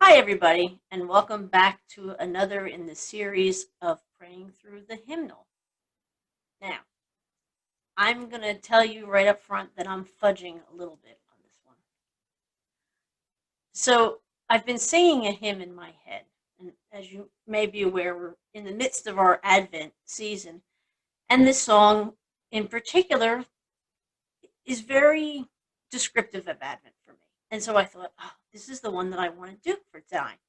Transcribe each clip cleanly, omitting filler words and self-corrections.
Hi, everybody, and welcome back to another in the series of praying through the hymnal. Now, I'm going to tell you right up front that I'm fudging a little bit on this one. So, I've been singing a hymn in my head, and as you may be aware, we're in the midst of our Advent season, and this song in particular is very descriptive of Advent for me. And so I thought, oh, this is the one that I want to do for tonight.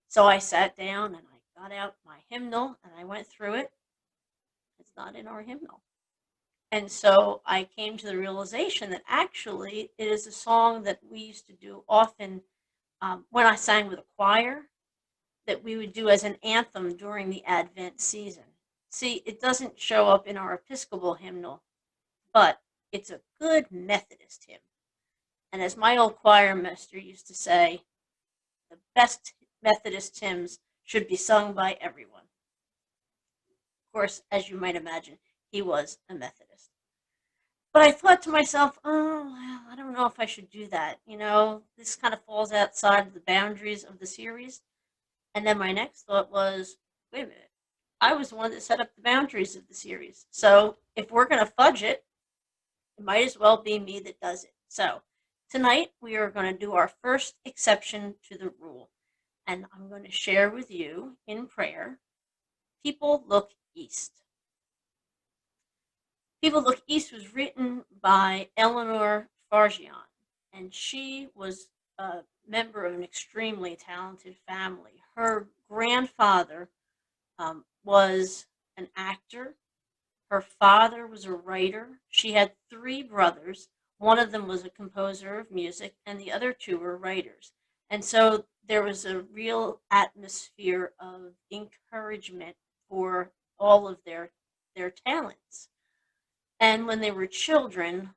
So I sat down and I got out my hymnal and I went through it. It's not in our hymnal. And so I came to the realization that actually it is a song that we used to do often when I sang with a choir, that we would do as an anthem during the Advent season. See, it doesn't show up in our Episcopal hymnal, but it's a good Methodist hymn. And as my old choir master used to say, the best Methodist hymns should be sung by everyone. Of course, as you might imagine, he was a Methodist. But I thought to myself, oh, well, I don't know if I should do that. This kind of falls outside the boundaries of the series. And then my next thought was, wait a minute, I was the one that set up the boundaries of the series. So if we're going to fudge it, it might as well be me that does it. So tonight we are going to do our first exception to the rule. And I'm going to share with you in prayer, People Look East. People Look East was written by Eleanor Farjeon, and she was a member of an extremely talented family. Her grandfather was an actor. Her father was a writer. She had three brothers. One of them was a composer of music, and the other two were writers. And so there was a real atmosphere of encouragement for all of their talents. And when they were children,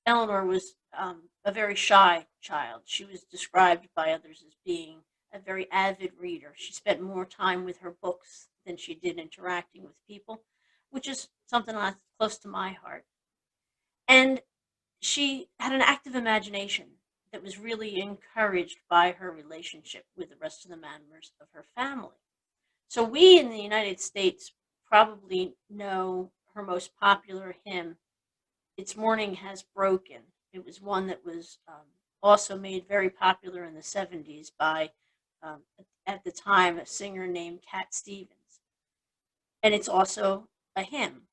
Eleanor was a very shy child. She was described by others as being a very avid reader. She spent more time with her books than she did interacting with people, which is something that's close to my heart. And she had an active imagination that was really encouraged by her relationship with the rest of the members of her family. So we in the United States probably know her most popular hymn, It's Morning Has Broken. It was one that was also made very popular in the 70s by, at the time, a singer named Cat Stevens. And it's also a hymn.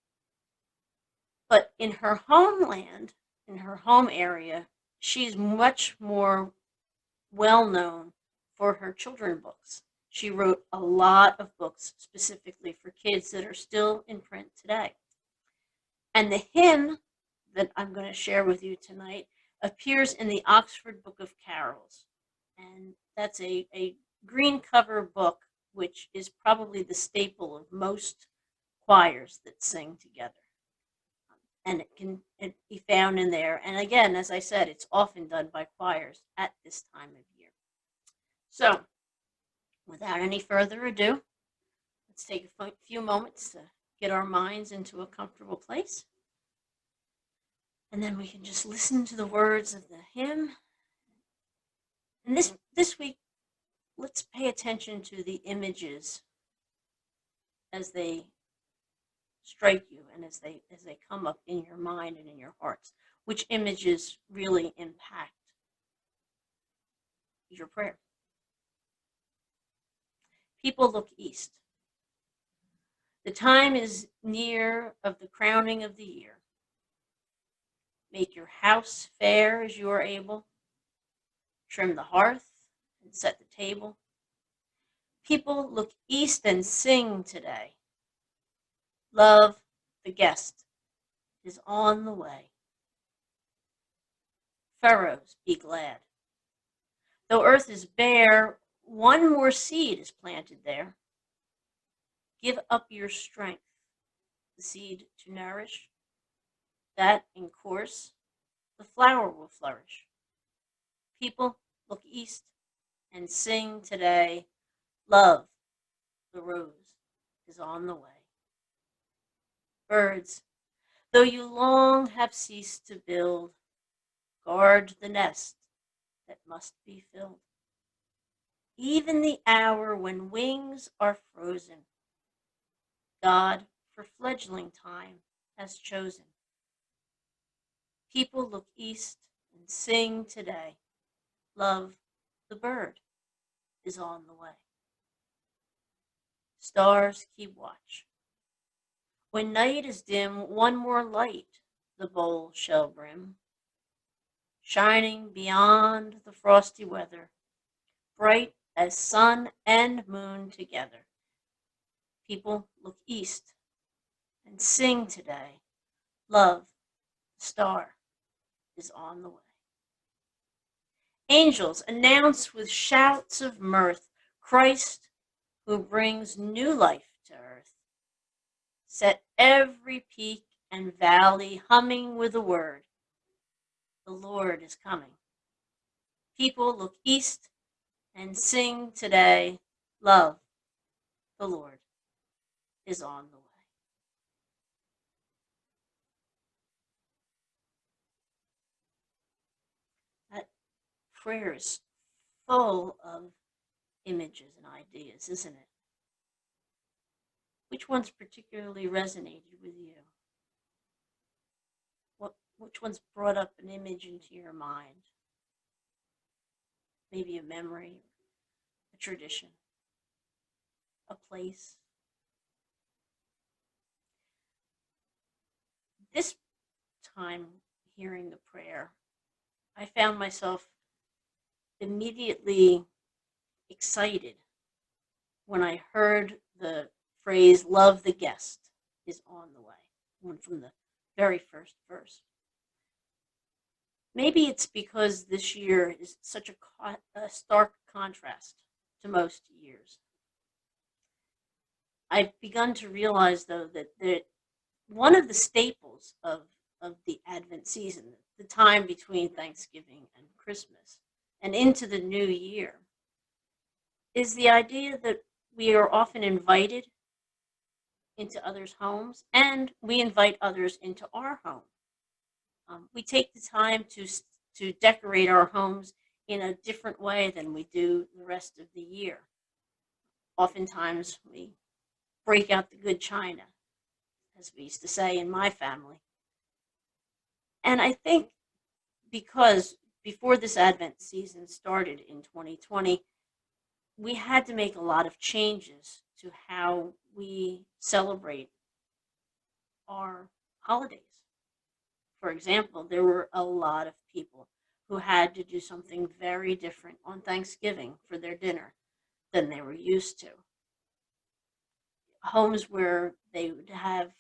But in her homeland, in her home area, she's much more well known for her children's books. She wrote a lot of books specifically for kids that are still in print today. And the hymn that I'm going to share with you tonight appears in the Oxford Book of Carols. And that's a green cover book, which is probably the staple of most choirs that sing together. And it can be found in there. And again, as I said, it's often done by choirs at this time of year. So, without any further ado, let's take a few moments to get our minds into a comfortable place. And then we can just listen to the words of the hymn. And this week, let's pay attention to the images as they strike you and as they come up in your mind and in your hearts. Which images really impact your prayer? People look east. The time is near of the crowning of the year. Make your house fair as you are able. Trim the hearth and set the table. People look east and sing today. Love, the guest, is on the way. Furrows, be glad. Though earth is bare, one more seed is planted there. Give up your strength, the seed to nourish, that in course the flower will flourish. People look east and sing today. Love, the rose, is on the way. Birds, though you long have ceased to build, guard the nest that must be filled. Even the hour when wings are frozen, God for fledgling time has chosen. People look east and sing today. Love, the bird, is on the way. Stars keep watch. When night is dim, one more light the bowl shall brim, shining beyond the frosty weather, bright as sun and moon together. People look east and sing today. Love, the star, is on the way. Angels announce with shouts of mirth Christ who brings new life to earth. Set every peak and valley humming with a word. The Lord is coming. People look east and sing today. Love, the Lord, is on the way. That prayer is full of images and ideas, isn't it? Which ones particularly resonated with you? Which ones brought up an image into your mind? Maybe a memory, a tradition, a place. This time hearing the prayer, I found myself immediately excited when I heard the phrase, love the guest is on the way, one from the very first verse. Maybe it's because this year is such a stark contrast to most years. I've begun to realize, though, that one of the staples of the Advent season, the time between Thanksgiving and Christmas and into the new year, is the idea that we are often invited into others' homes and we invite others into our home. We take the time to decorate our homes in a different way than we do the rest of the year. Oftentimes, we break out the good china, as we used to say in my family. And I think because before this Advent season started in 2020, we had to make a lot of changes to how we celebrate our holidays. For example, there were a lot of people who had to do something very different on Thanksgiving for their dinner than they were used to. Homes where they would have,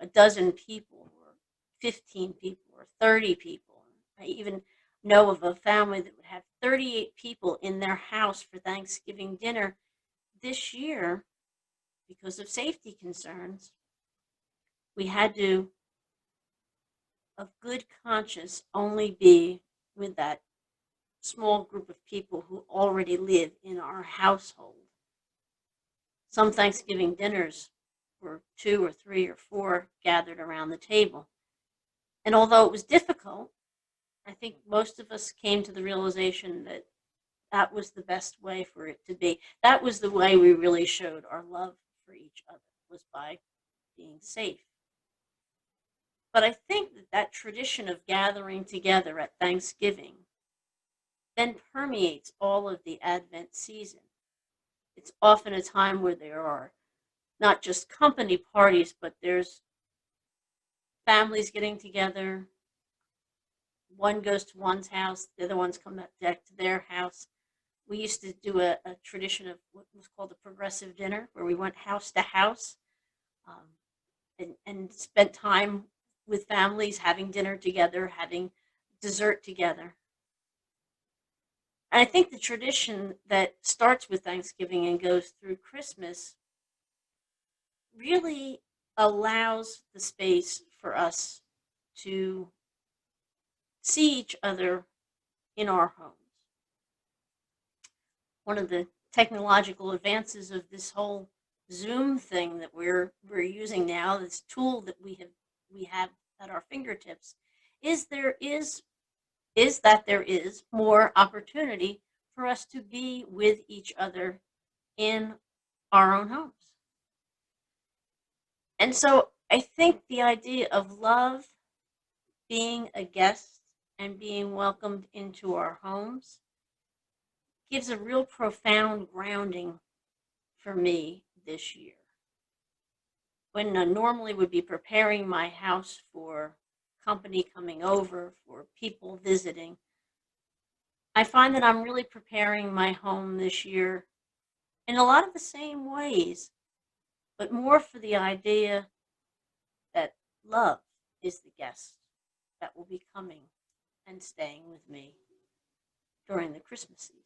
a dozen people or 15 people or 30 people. I even know of a family that would have 38 people in their house for Thanksgiving dinner. This year, because of safety concerns, we had to, of good conscience, only be with that small group of people who already live in our household. Some Thanksgiving dinners were 2 or 3 or 4 gathered around the table. And although it was difficult, I think most of us came to the realization that that was the best way for it to be. That was the way we really showed our love for each other, was by being safe. But I think that tradition of gathering together at Thanksgiving then permeates all of the Advent season. It's often a time where there are not just company parties, but there's families getting together. One goes to one's house, the other ones come back to their house. We used to do a tradition of what was called a progressive dinner, where we went house to house and spent time with families, having dinner together, having dessert together. And I think the tradition that starts with Thanksgiving and goes through Christmas really allows the space for us to see each other in our homes. One of the technological advances of this whole Zoom thing that we're using now, this tool that we have at our fingertips, is there is is that there is more opportunity for us to be with each other in our own homes. And so I think the idea of love, being a guest, and being welcomed into our homes gives a real profound grounding for me this year. When I normally would be preparing my house for company coming over, for people visiting, I find that I'm really preparing my home this year in a lot of the same ways, but more for the idea that love is the guest that will be coming and staying with me during the Christmas season.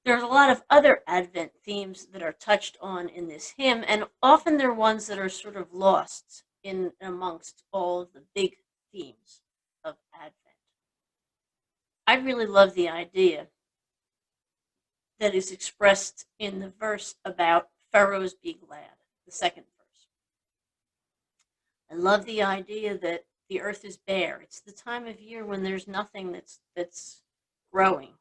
There's a lot of other Advent themes that are touched on in this hymn, and often they're ones that are sort of lost in amongst all of the big themes of Advent. I really love the idea that is expressed in the verse about Pharaoh's be glad, the second verse. I love the idea that the earth is bare. It's the time of year when there's nothing that's growing.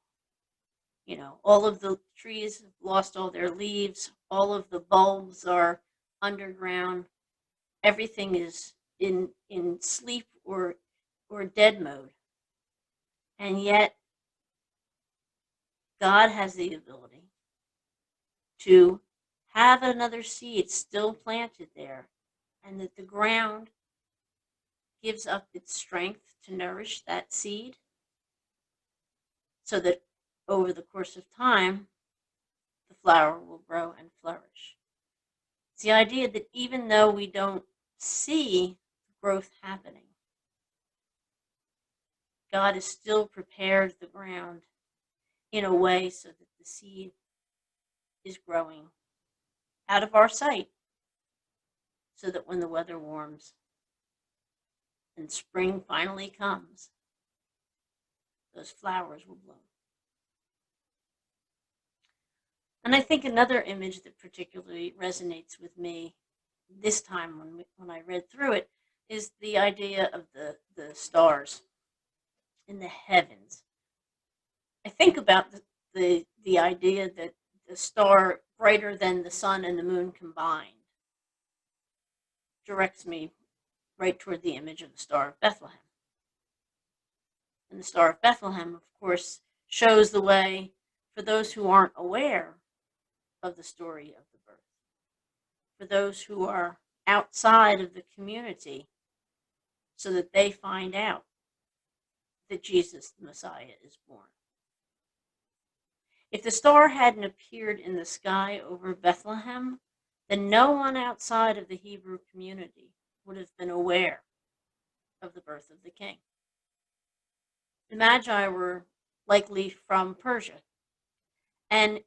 You know, all of the trees have lost all their leaves, all of the bulbs are underground, everything is in sleep or dead mode. And yet God has the ability to have another seed still planted there, and that the ground gives up its strength to nourish that seed, so that over the course of time, the flower will grow and flourish. It's the idea that even though we don't see growth happening, God has still prepared the ground in a way so that the seed is growing out of our sight, so that when the weather warms and spring finally comes, those flowers will bloom. And I think another image that particularly resonates with me this time when I read through it is the idea of the stars in the heavens. I think about the idea that the star brighter than the sun and the moon combined directs me right toward the image of the Star of Bethlehem. And the Star of Bethlehem, of course, shows the way for those who aren't aware of the story of the birth, for those who are outside of the community, so that they find out that Jesus, the Messiah, is born. If the star hadn't appeared in the sky over Bethlehem, then no one outside of the Hebrew community would have been aware of the birth of the king. The Magi were likely from Persia, and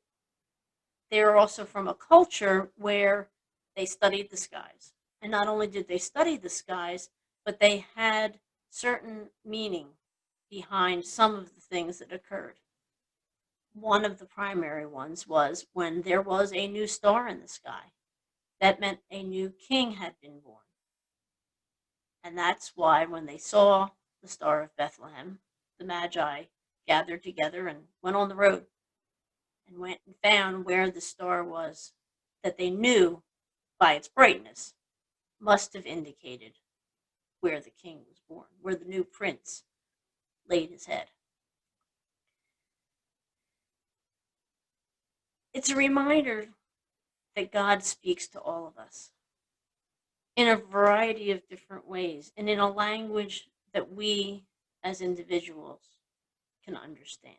they are also from a culture where they studied the skies. And not only did they study the skies, but they had certain meaning behind some of the things that occurred. One of the primary ones was when there was a new star in the sky. That meant a new king had been born. And that's why when they saw the Star of Bethlehem, the Magi gathered together and went on the road and went and found where the star was, that they knew by its brightness must have indicated where the king was born, where the new prince laid his head. It's a reminder that God speaks to all of us in a variety of different ways and in a language that we as individuals can understand.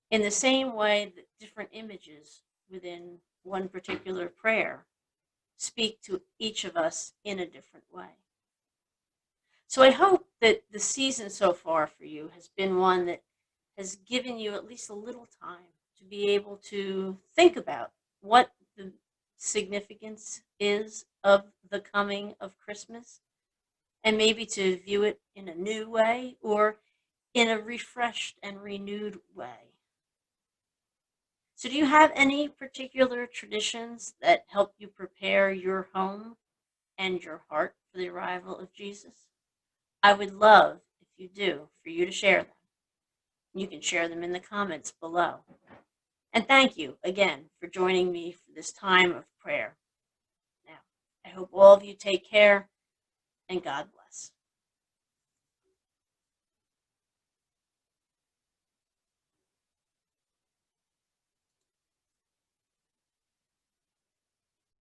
In the same way that different images within one particular prayer speak to each of us in a different way. So I hope that the season so far for you has been one that has given you at least a little time to be able to think about what the significance is of the coming of Christmas, and maybe to view it in a new way or in a refreshed and renewed way. So do you have any particular traditions that help you prepare your home and your heart for the arrival of Jesus? I would love, if you do, for you to share them. You can share them in the comments below. And thank you again for joining me for this time of prayer. Now, I hope all of you take care and God bless.